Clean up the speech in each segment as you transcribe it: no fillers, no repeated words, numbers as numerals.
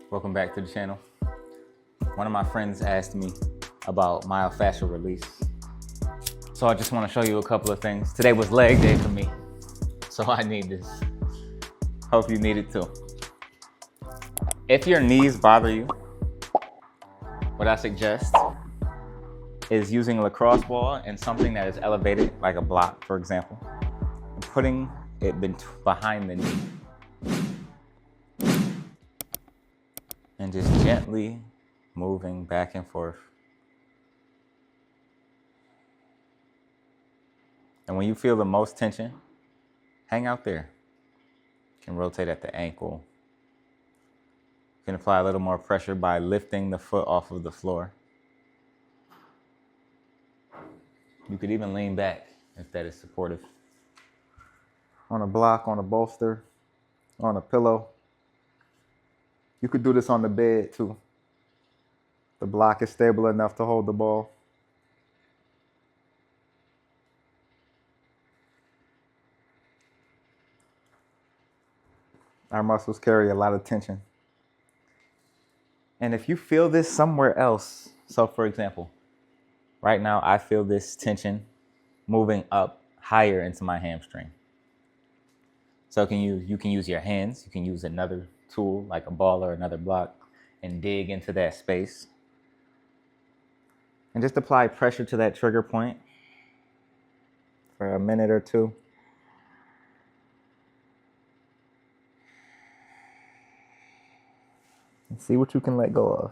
Welcome back to the channel. One of my friends asked me about myofascial release. So I just want to show you a couple of things. Today was leg day for me, so I need this. Hope you need it too. If your knees bother you, what I suggest is using a lacrosse ball and something that is elevated, like a block, for example, and putting it behind the knee. And just gently moving back and forth. And when you feel the most tension, hang out there. You can rotate at the ankle. You can apply a little more pressure by lifting the foot off of the floor. You could even lean back if that is supportive. On a block, on a bolster, on a pillow. You could do this on the bed too. The block is stable enough to hold the ball. Our muscles carry a lot of tension. And if you feel this somewhere else, so for example, right now I feel this tension moving up higher into my hamstring. So you can use your hands, you can use another tool like a ball or another block and dig into that space. And just apply pressure to that trigger point for a minute or two. And see what you can let go of.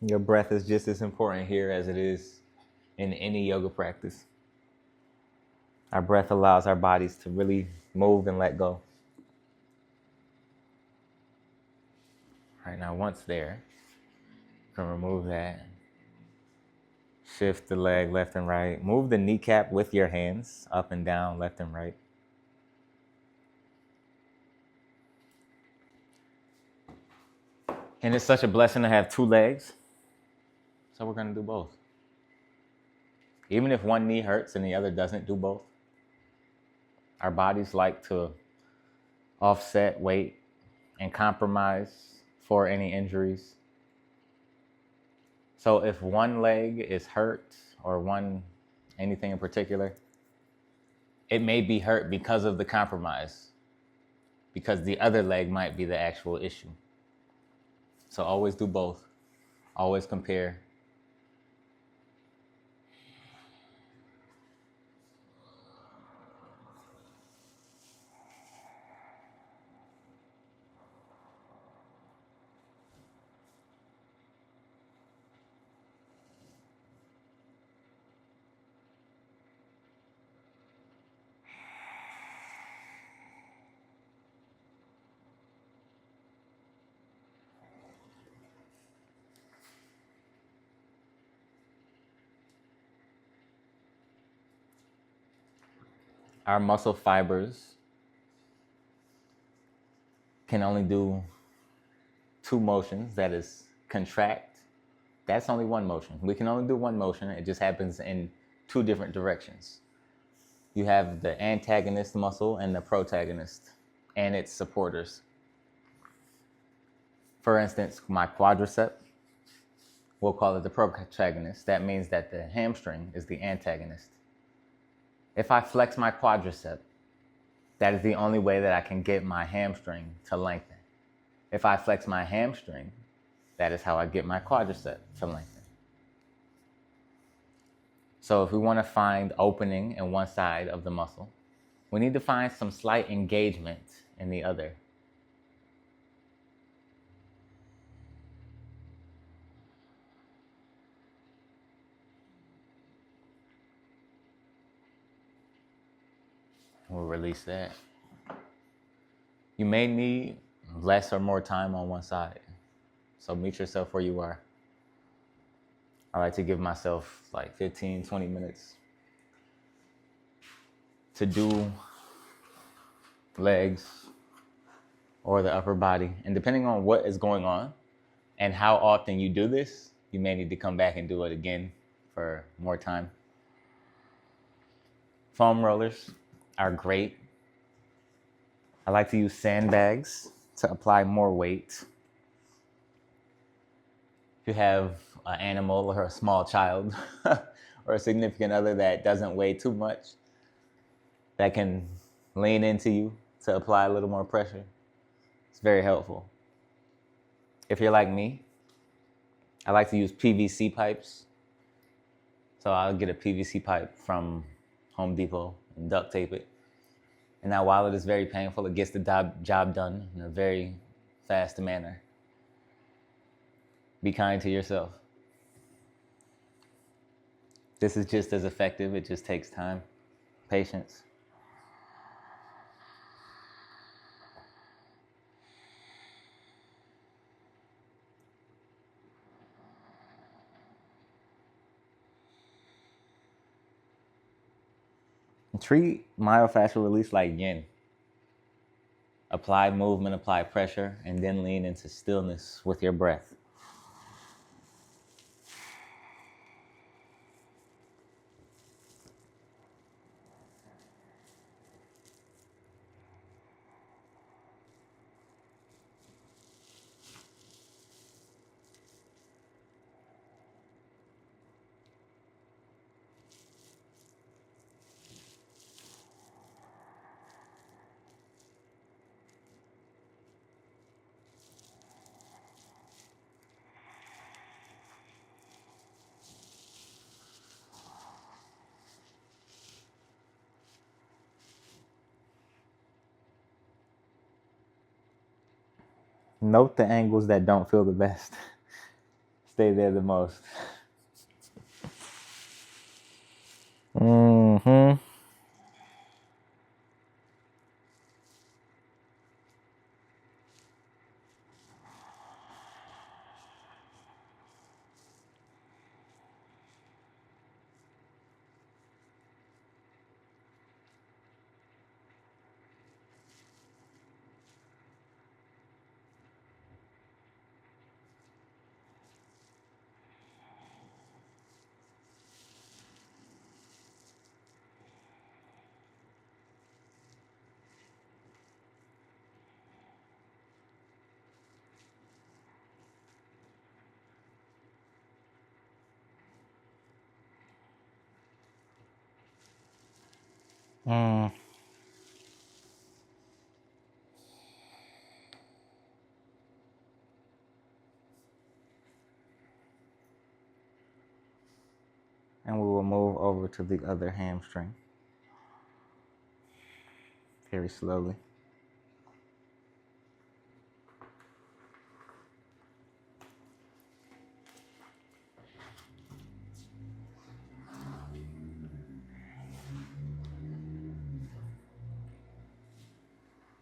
Your breath is just as important here as it is in any yoga practice. Our breath allows our bodies to really move and let go. Right now, once there, you can remove that. Shift the leg left and right. Move the kneecap with your hands up and down, left and right. And it's such a blessing to have two legs. So we're going to do both. Even if one knee hurts and the other doesn't, do both. Our bodies like to offset weight and compromise for any injuries. So if one leg is hurt or anything in particular, it may be hurt because of the compromise, because the other leg might be the actual issue. So always do both. Always compare. Our muscle fibers can only do two motions, that is contract. That's only one motion. We can only do one motion. It just happens in two different directions. You have the antagonist muscle and the protagonist and its supporters. For instance, my quadricep, we'll call it the protagonist. That means that the hamstring is the antagonist. If I flex my quadricep, that is the only way that I can get my hamstring to lengthen. If I flex my hamstring, that is how I get my quadricep to lengthen. So if we want to find opening in one side of the muscle, we need to find some slight engagement in the other. We'll release that. You may need less or more time on one side. So meet yourself where you are. I like to give myself like 15, 20 minutes to do legs or the upper body. And depending on what is going on and how often you do this, you may need to come back and do it again for more time. Foam rollers are great. I like to use sandbags to apply more weight. If you have an animal or a small child or a significant other that doesn't weigh too much, that can lean into you to apply a little more pressure, it's very helpful. If you're like me, I like to use PVC pipes. So I'll get a PVC pipe from Home Depot and duct tape it. And now while it is very painful, it gets the job done in a very fast manner. Be kind to yourself. This is just as effective. It just takes time, patience. Treat myofascial release like yin. Apply movement, apply pressure, and then lean into stillness with your breath. Note the angles that don't feel the best. Stay there the most. Mm-hmm. Mm. And we will move over to the other hamstring very slowly.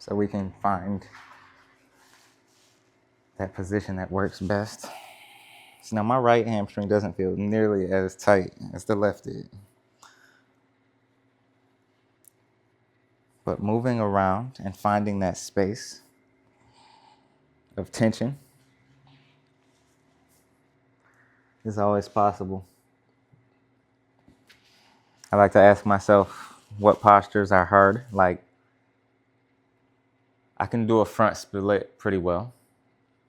So we can find that position that works best. So now my right hamstring doesn't feel nearly as tight as the left did. But moving around and finding that space of tension is always possible. I like to ask myself what postures are hard. Like, I can do a front split pretty well,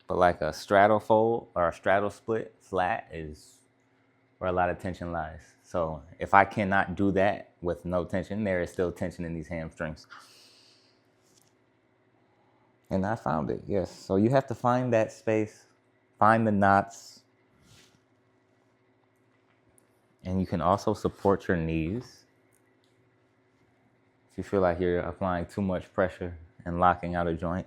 but like a straddle fold or a straddle split flat is where a lot of tension lies. So if I cannot do that with no tension, there is still tension in these hamstrings. And I found it, yes. So you have to find that space, find the knots. And you can also support your knees if you feel like you're applying too much pressure and locking out a joint.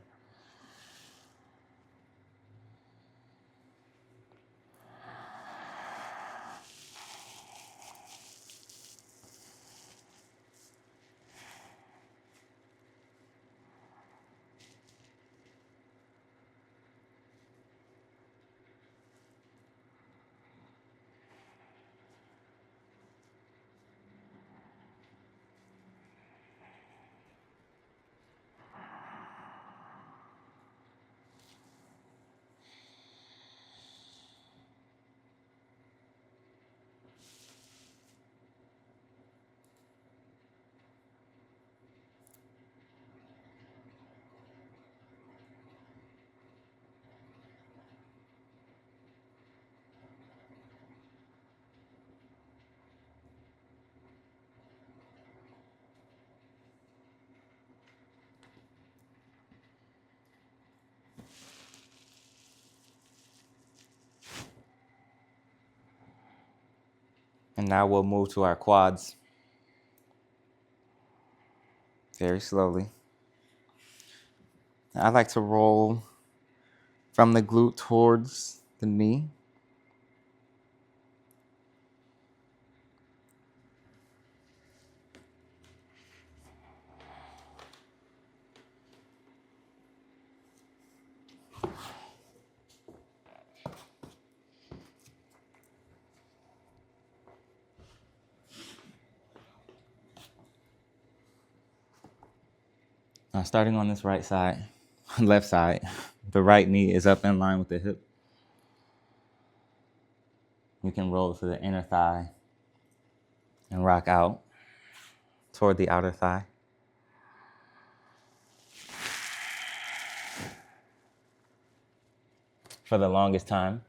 And now we'll move to our quads. Very slowly. I like to roll from the glute towards the knee. Now starting on this right side, left side, the right knee is up in line with the hip. You can roll to the inner thigh and rock out toward the outer thigh. For the longest time,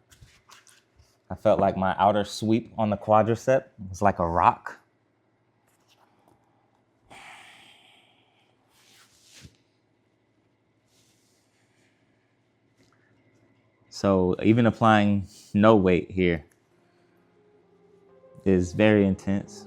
I felt like my outer sweep on the quadricep was like a rock. So even applying no weight here is very intense.